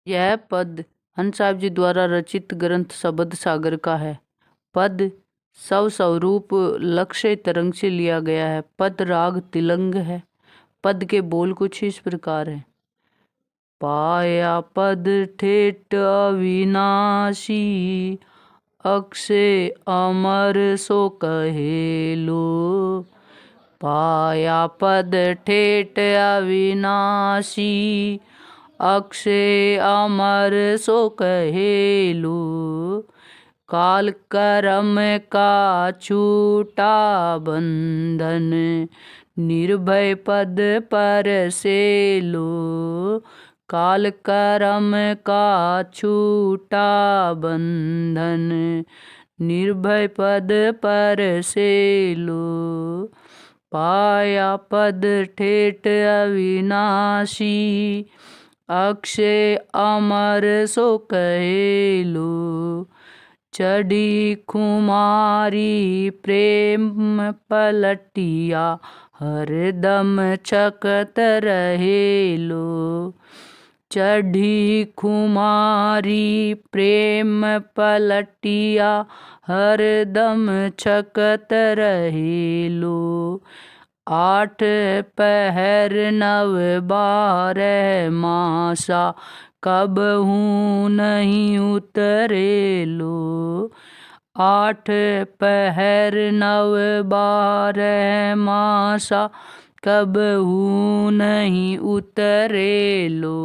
यह पद हंस साहब जी द्वारा रचित ग्रंथ शब्द सागर का है। पद स्वरूप लक्ष्य तरंग से लिया गया है। पद राग तिलंग है। पद के बोल कुछ इस प्रकार है। पाया पद ठेठ अविनाशी, अक्षय अमर सो कहेलो। पाया पद ठेठ अविनाशी, अक्षय अमर सो कहेलो। काल करम का छूटा बंधन, निर्भय पद पर से लो। काल करम का छूटा बंधन, निर्भय पद पर से लो। पाया पद ठेठ अविनाशी, अक्षय अमर सो कहेलो। चढ़ी खुमारी प्रेम पलटिया, हरदम छकत रहेलो। चढ़ी खुमारी प्रेम पलटिया, हरदम छकत रहेलो। आठ पहर नव बारह मासा, कबहू नहीं उतरेलो। आठ पहर नव बारह मासा, कबहू नहीं उतरेलो।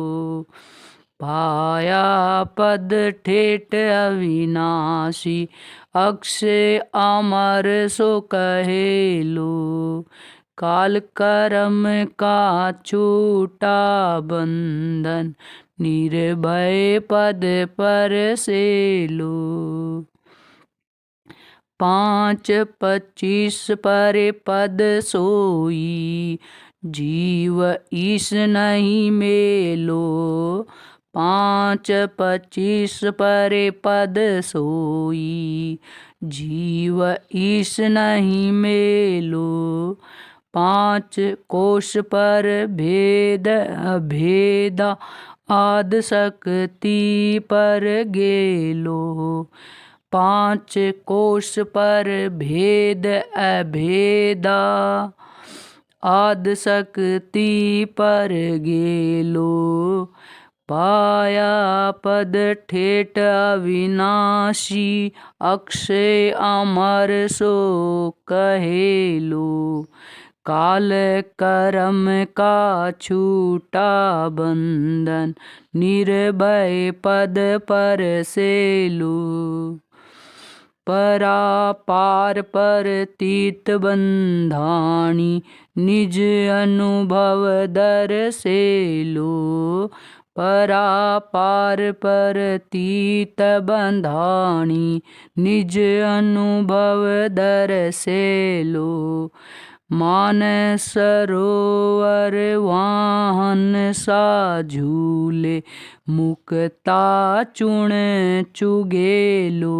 पाया पद ठेठ अविनाशी, अक्षय अमर सो कहेलो। काल करम का छूटा बंधन, निर्भय पद पर से लो। 5:25 परे पद सोई, जीव ईश नहीं मेलो। 5:25 परे पद सोई, जीव ईश नहीं मेलो। 5 कोश पर भेद अभेदा, आद शक्ति पर गेलो। 5 कोश पर भेद अभेदा, आद शक्ति पर गेलो। पाया पद ठेठ अविनाशी, अक्षय अमर सो कहेलो। काल करम का छूटा बंधन, निर्भय पद पर से लो। परापार परतीत बंधानी, निज अनुभव दर से लो। परापार परतीत बंधानी, निज अनुभव दर से लो। मान सरोवर वाहन सा झूले, मुक्ता चूण चुगेलो।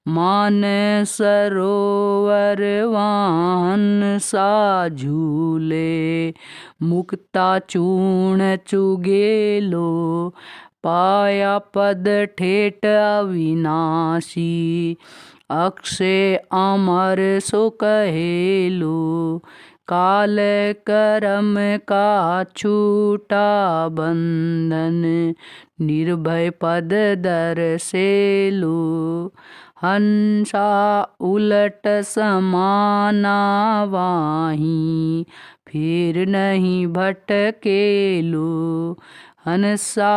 मान सरोवर वाहन सा झूले, मुक्ता चूण चुगेलो। पाया पद ठेठ अविनाशी, अक्षय अमर सो कहेलो। काल करम का छूटा बंधन, निर्भय पद दर से लो। हंसा उलट समाना वाही, फिर नहीं भटकेलो। हंसा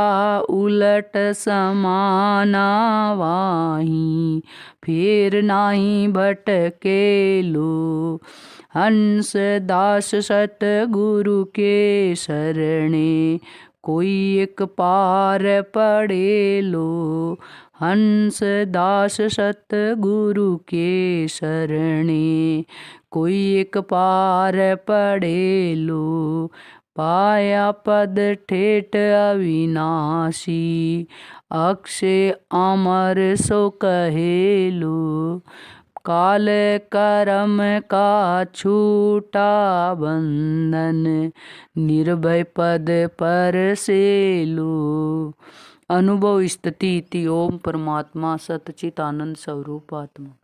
उलट समाना वाही, फिर नहीं भटकेलो। हंस दास सतगुरु के शरणे, कोई एक पार पड़ेलो। हंस दास सतगुरु के शरणे, कोई एक पार पड़ेलो। पाया पद ठेठ अविनाशी, अक्षय अमर सो कहेलो। काल करम का छूटा बंधन, निर्भय पद पर से लो। अनुभव स्तुति इति ओम परमात्मा सतचित आनंद स्वरूप आत्मा।